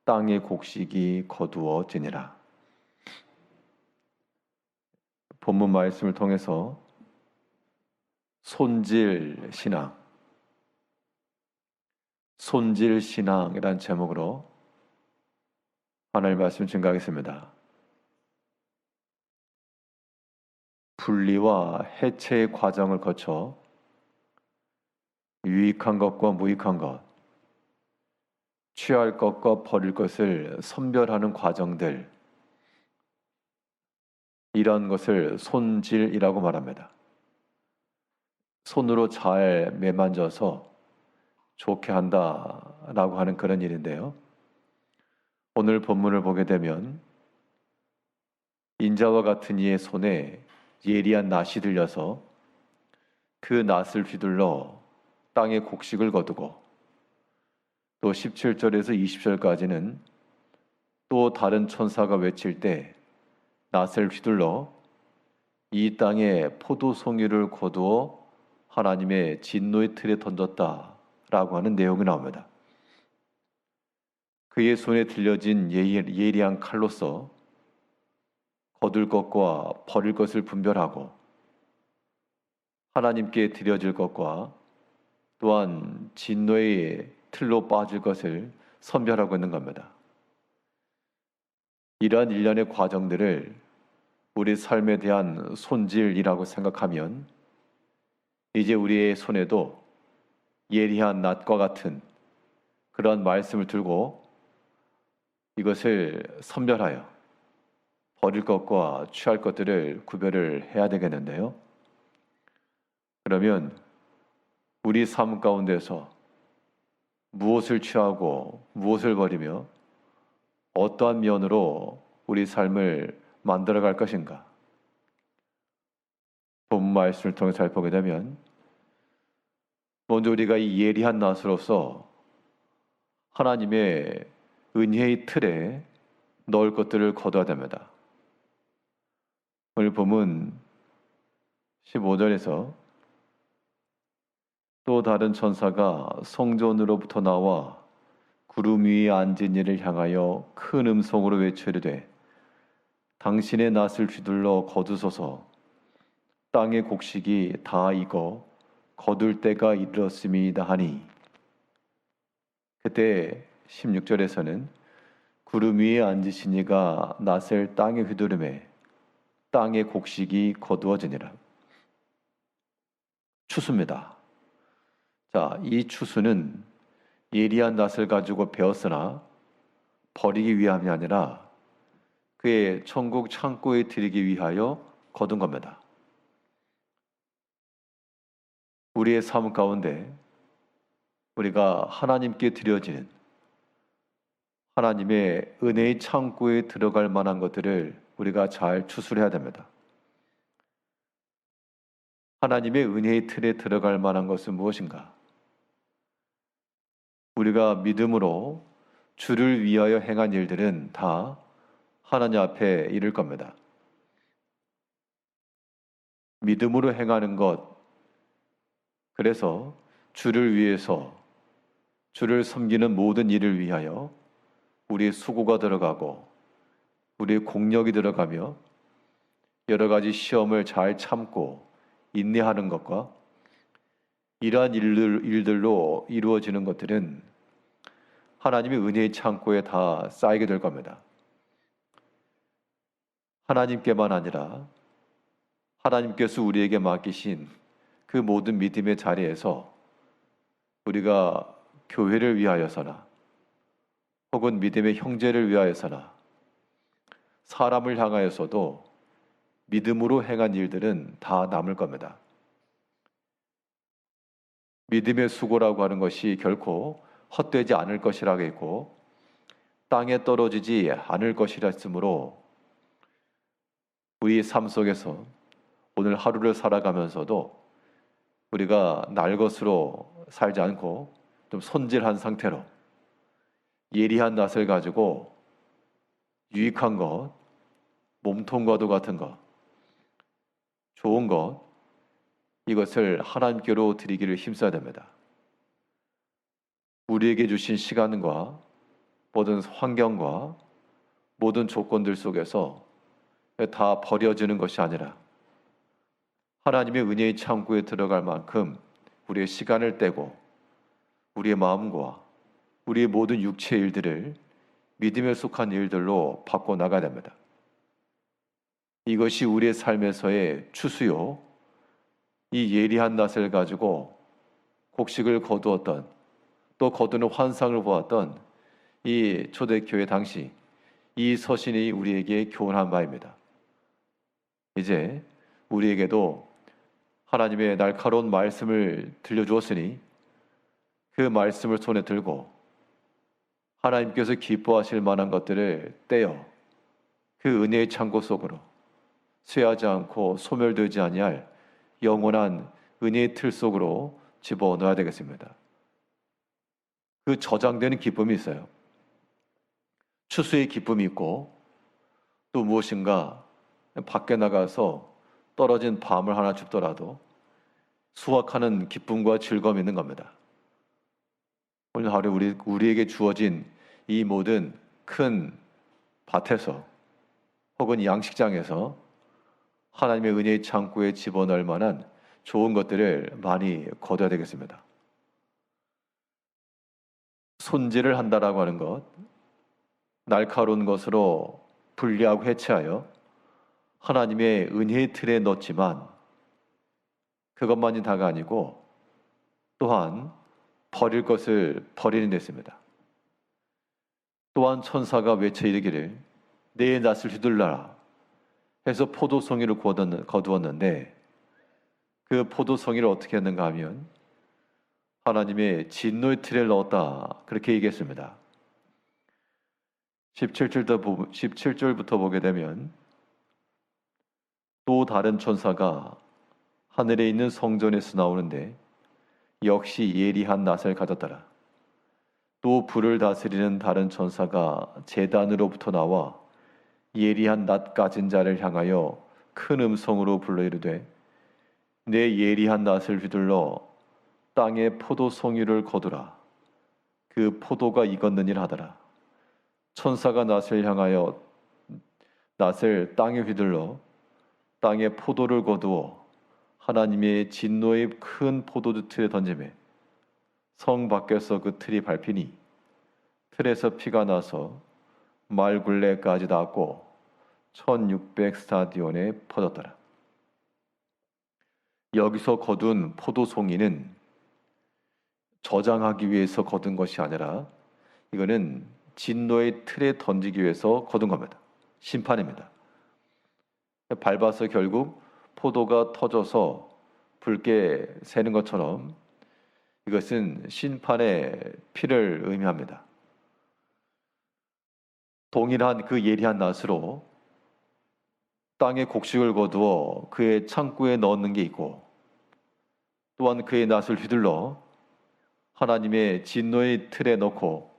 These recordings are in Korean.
땅의 곡식이 거두어지니라. 본문 말씀을 통해서 손질신앙이란 제목으로 하나님의 말씀 증거하겠습니다. 분리와 해체의 과정을 거쳐 유익한 것과 무익한 것, 취할 것과 버릴 것을 선별하는 과정들, 이런 것을 손질이라고 말합니다. 손으로 잘 매만져서 좋게 한다라고 하는 그런 일인데요. 오늘 본문을 보게 되면 인자와 같은 이의 손에 예리한 낫이 들려서 그 낫을 휘둘러 땅에 곡식을 거두고, 또 17절에서 20절까지는 또 다른 천사가 외칠 때 낫을 휘둘러 이 땅에 포도송이를 거두어 하나님의 진노의 틀에 던졌다라고 하는 내용이 나옵니다. 그의 손에 들려진 예리한 칼로서 거둘 것과 버릴 것을 분별하고 하나님께 드려질 것과 또한 진노의 틀로 빠질 것을 선별하고 있는 겁니다. 이러한 일련의 과정들을 우리 삶에 대한 손질이라고 생각하면 이제 우리의 손에도 예리한 낫과 같은 그런 말씀을 들고 이것을 선별하여 버릴 것과 취할 것들을 구별을 해야 되겠는데요. 그러면 우리 삶 가운데서 무엇을 취하고 무엇을 버리며 어떠한 면으로 우리 삶을 만들어갈 것인가? 본문 말씀을 통해 살펴보게 되면 먼저 우리가 이 예리한 낫으로서 하나님의 은혜의 틀에 넣을 것들을 거둬야 됩니다. 오늘 본문 15절에서 또 다른 천사가 성전으로부터 나와 구름 위에 앉은 이를 향하여 큰 음성으로 외치르되 당신의 낫을 휘둘러 거두소서. 땅의 곡식이 다 익어 거둘 때가 이르렀음이다 하니, 그때 16절에서는 구름 위에 앉으신 이가 낫을 땅에 휘두르매 땅의 곡식이 거두어지니라. 추수입니다. 자, 이 추수는 예리한 낫을 가지고 베었으나 버리기 위함이 아니라 그의 천국 창고에 들이기 위하여 거둔 겁니다. 우리의 삶 가운데 우리가 하나님께 드려지는 하나님의 은혜의 창고에 들어갈 만한 것들을 우리가 잘 추수해야 됩니다. 하나님의 은혜의 틀에 들어갈 만한 것은 무엇인가? 우리가 믿음으로 주를 위하여 행한 일들은 다 하나님 앞에 이를 겁니다. 믿음으로 행하는 것, 그래서 주를 위해서 주를 섬기는 모든 일을 위하여 우리의 수고가 들어가고 우리의 공력이 들어가며 여러 가지 시험을 잘 참고 인내하는 것과 이러한 일들로 이루어지는 것들은 하나님의 은혜의 창고에 다 쌓이게 될 겁니다. 하나님께만 아니라 하나님께서 우리에게 맡기신 그 모든 믿음의 자리에서 우리가 교회를 위하여서나 혹은 믿음의 형제를 위하여서나 사람을 향하여서도 믿음으로 행한 일들은 다 남을 겁니다. 믿음의 수고라고 하는 것이 결코 헛되지 않을 것이라고 했고 땅에 떨어지지 않을 것이라 했으므로 우리의 삶 속에서 오늘 하루를 살아가면서도 우리가 날 것으로 살지 않고 좀 손질한 상태로 예리한 낫을 가지고 유익한 것, 몸통과도 같은 것, 좋은 것, 이것을 하나님께로 드리기를 힘써야 됩니다. 우리에게 주신 시간과 모든 환경과 모든 조건들 속에서 다 버려지는 것이 아니라 하나님의 은혜의 창고에 들어갈 만큼 우리의 시간을 떼고 우리의 마음과 우리의 모든 육체의 일들을 믿음에 속한 일들로 바꿔 나가야 됩니다. 이것이 우리의 삶에서의 추수요, 이 예리한 낫을 가지고 곡식을 거두었던, 또 거두는 환상을 보았던 이 초대교회 당시 이 서신이 우리에게 교훈한 바입니다. 이제 우리에게도 하나님의 날카로운 말씀을 들려주었으니 그 말씀을 손에 들고 하나님께서 기뻐하실 만한 것들을 떼어 그 은혜의 창고 속으로 쇠하지 않고 소멸되지 아니할 영원한 은혜의 틀 속으로 집어넣어야 되겠습니다. 그 저장되는 기쁨이 있어요. 추수의 기쁨이 있고 또 무엇인가 밖에 나가서 떨어진 밤을 하나 줍더라도 수확하는 기쁨과 즐거움이 있는 겁니다. 오늘 하루 우리에게 주어진 이 모든 큰 밭에서 혹은 양식장에서 하나님의 은혜의 창고에 집어넣을 만한 좋은 것들을 많이 거둬야 되겠습니다. 손질을 한다라고 하는 것, 날카로운 것으로 분리하고 해체하여 하나님의 은혜의 틀에 넣지만 그것만이 다가 아니고 또한 버릴 것을 버리는 데 있습니다. 또한 천사가 외쳐 이르기를 내 낫을 휘둘러라 해서 포도송이를 거두었는데 그 포도송이를 어떻게 했는가 하면 하나님의 진노의 틀에 넣었다, 그렇게 얘기했습니다. 17절부터 보게 되면 또 다른 천사가 하늘에 있는 성전에서 나오는데 역시 예리한 낫을 가졌더라. 또 불을 다스리는 다른 천사가 제단으로부터 나와 예리한 낫 가진 자를 향하여 큰 음성으로 불러 이르되 내 예리한 낫을 휘둘러 땅에 포도송이를 거두라. 그 포도가 익었느니라 하더라. 천사가 낫을 향하여 낫을 땅에 휘둘러 땅에 포도를 거두어 하나님의 진노의 큰 포도주 틀에 던지매 성 밖에서 그 틀이 밟히니 틀에서 피가 나서 말 굴레까지 닿았고 1600 스타디온에 퍼졌더라. 여기서 거둔 포도송이는 저장하기 위해서 거둔 것이 아니라 이거는 진노의 틀에 던지기 위해서 거둔 겁니다. 심판입니다. 밟아서 결국 포도가 터져서 붉게 새는 것처럼 이것은 심판의 피를 의미합니다. 동일한 그 예리한 낫으로 땅에 곡식을 거두어 그의 창고에 넣는 게 있고 또한 그의 낫을 휘둘러 하나님의 진노의 틀에 넣고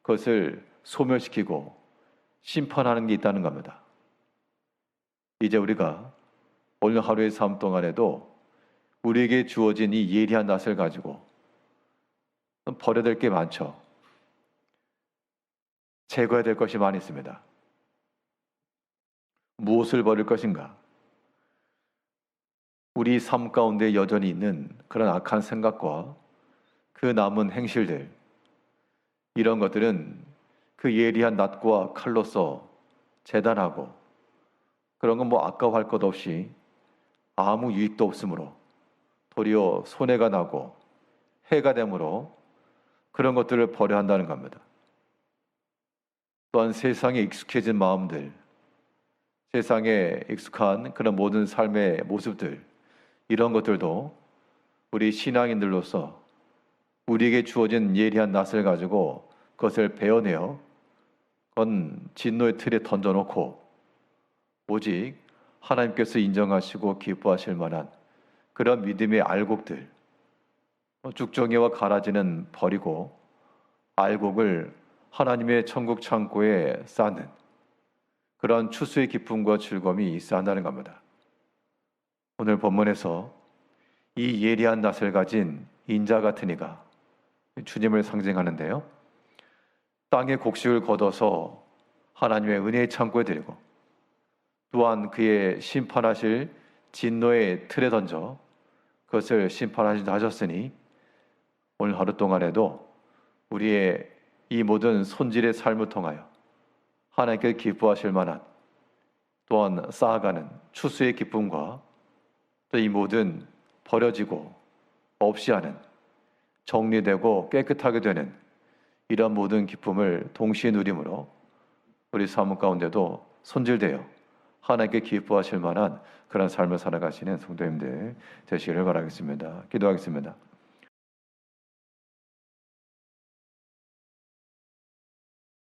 그것을 소멸시키고 심판하는 게 있다는 겁니다. 이제 우리가 오늘 하루의 삶 동안에도 우리에게 주어진 이 예리한 낫을 가지고 버려야 될 게 많죠. 제거해야 될 것이 많이 있습니다. 무엇을 버릴 것인가? 우리 삶 가운데 여전히 있는 그런 악한 생각과 그 남은 행실들, 이런 것들은 그 예리한 낫과 칼로서 재단하고 그런 건 아까워할 것 없이 아무 유익도 없으므로 도리어 손해가 나고 해가 되므로 그런 것들을 버려야 한다는 겁니다. 또한 세상에 익숙해진 마음들, 세상에 익숙한 그런 모든 삶의 모습들, 이런 것들도 우리 신앙인들로서 우리에게 주어진 예리한 낫을 가지고 그것을 베어내어 그건 진노의 틀에 던져놓고 오직 하나님께서 인정하시고 기뻐하실 만한 그런 믿음의 알곡들, 죽정이와 가라지는 버리고 알곡을 하나님의 천국 창고에 쌓는 그런 추수의 기쁨과 즐거움이 있어야 한다는 겁니다. 오늘 본문에서 이 예리한 낫을 가진 인자 같은 이가 주님을 상징하는데요. 땅의 곡식을 걷어서 하나님의 은혜의 창고에 드리고 또한 그의 심판하실 진노의 틀에 던져 그것을 심판하신다 하셨으니 오늘 하루 동안에도 우리의 이 모든 손질의 삶을 통하여 하나님께 기뻐하실 만한 또한 쌓아가는 추수의 기쁨과 또 이 모든 버려지고 없이 하는 정리되고 깨끗하게 되는 이런 모든 기쁨을 동시에 누림으로 우리 삶 가운데도 손질되어 하나님께 기뻐하실 만한 그런 삶을 살아가시는 성도님들 되시기를 바라겠습니다. 기도하겠습니다.